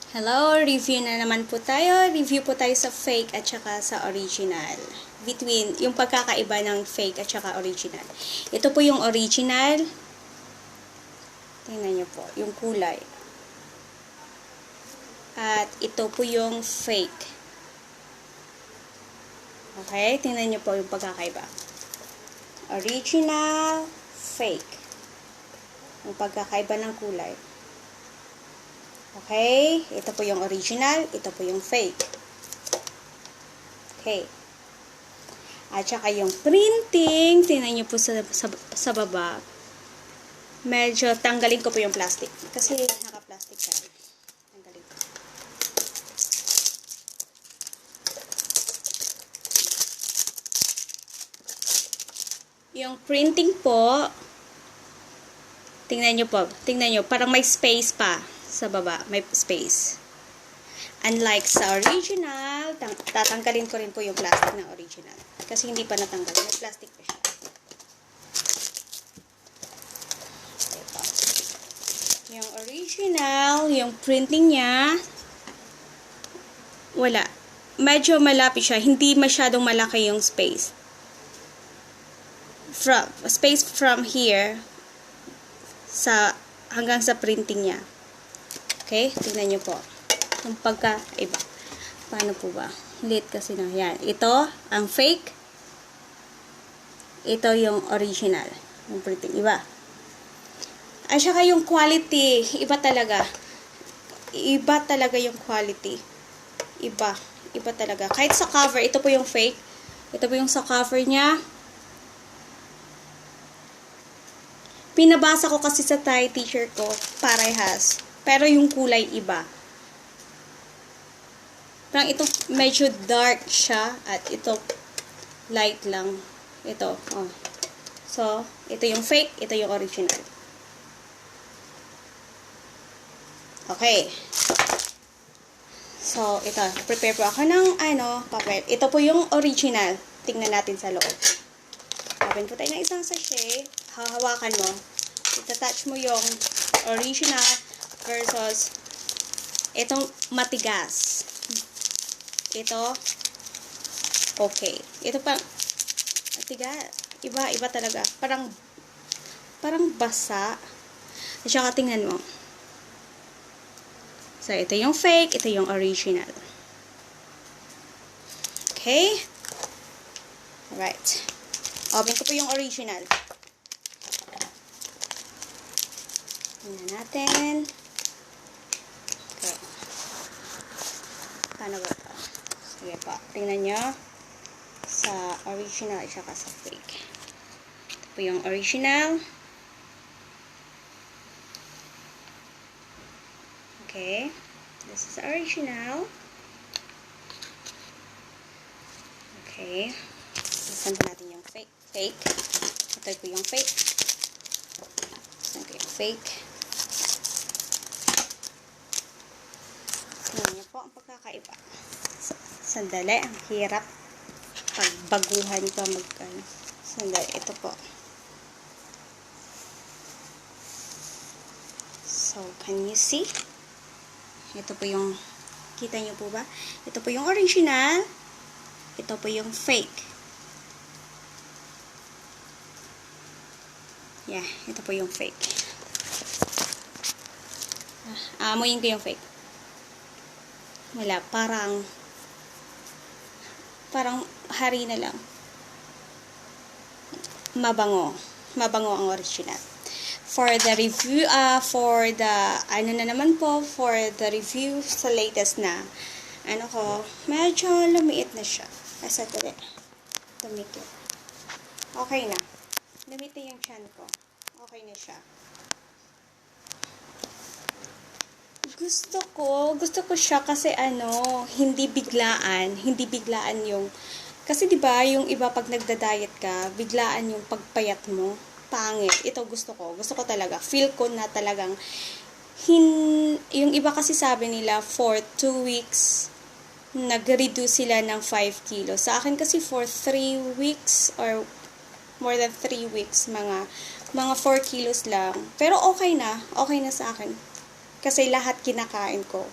Hello, review na naman po tayo. Review po tayo sa fake at saka sa original. Between yung pagkakaiba ng fake at saka original. Ito po yung original. Tingnan nyo po, yung kulay. At ito po yung fake. Okay, tingnan nyo po yung pagkakaiba. Original, fake. Yung pagkakaiba ng kulay. Okay? Ito po yung original, ito po yung fake. Okay. At saka yung printing, tingnan nyo po sa baba. Medyo tanggalin ko po yung plastic. Kasi naka-plastic tayo. Tanggalin ko. Yung printing po, tingnan nyo, parang may space pa. Sa baba, may space. Unlike sa original, tatanggalin ko rin po yung plastic ng original. Kasi hindi pa natanggal. May plastic pa siya. Ito. Yung original, yung printing niya, wala. Medyo malapit siya. Hindi masyadong malaki yung space. Space from here hanggang sa printing niya. Okay? Tingnan nyo po. Yung pagkaiba. Paano po ba? Late kasi na. Yan. Ito, ang fake. Ito yung original. Yung printing. Iba. At saka yung quality. Iba talaga. Iba talaga yung quality. Iba. Iba talaga. Kahit sa cover. Ito po yung fake. Ito po yung sa cover niya. Pinabasa ko kasi sa Thai teacher ko. Parehas. Pero yung kulay iba. Parang ito medyo dark siya at ito light lang. Ito. Oh. So, ito yung fake, ito yung original. Okay. So, ito. Prepare po ako ng papel. Ito po yung original. Tingnan natin sa loob. Open po tayo ng isang sachet. Hahawakan mo. Itatouch mo yung original versus itong matigas. Ito okay. Ito pa matigas. Iba talaga. Parang basa. At saka tingnan mo. So, ito yung fake, ito yung original. Okay? Alright. Open ko po yung original. Tingnan natin. Okay. Paano ba ito? Sige pa. Tingnan nyo. Sa original at saka sa fake. Ito po yung original. Okay. This is the original. Okay. Isan po natin yung fake. Ito po yung fake. Isan ko yung fake. Tingnan niyo po ang pagkakaiba. Sandali, ang hirap pagbaguhan pa magkano. Sandali, ito po. So, can you see? Ito po yung, kita niyo po ba? Ito po yung original. Ito po yung fake. Yeah, ito po yung fake. Amoyin ko yung fake. Wala, parang hari na lang. Mabango ang original. For the review, for the review sa latest na, medyo lumiit na siya. Dali. Tumikit. Okay na. Lumit na yung chan ko. Okay na siya. Gusto ko siya kasi hindi biglaan yung, kasi 'di ba yung iba pag nagda-diet ka, biglaan yung pagpayat mo, pangit. Ito gusto ko talaga, feel ko na talagang, yung iba kasi sabi nila, for 2 weeks, nag-reduce sila ng 5 kilos. Sa akin kasi for 3 weeks, or more than 3 weeks, mga 4 kilos lang. Pero okay na sa akin. Kasi lahat kinakain ko.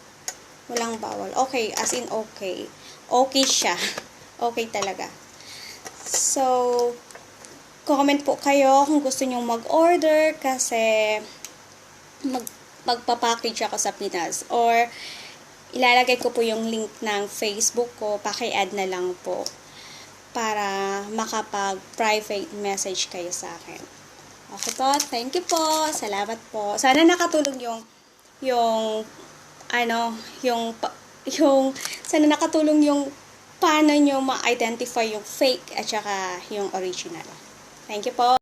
Walang bawal. Okay, as in okay. Okay siya. Okay talaga. So, comment po kayo kung gusto nyong mag-order kasi magpapackage ako sa Pinas. Or, ilalagay ko po yung link ng Facebook ko. Paki-add na lang po para makapag-private message kayo sa akin. Okay po. Thank you po. Salamat po. Sana nakatulong sana nakatulong yung paano nyo ma-identify yung fake at saka yung original. Thank you po.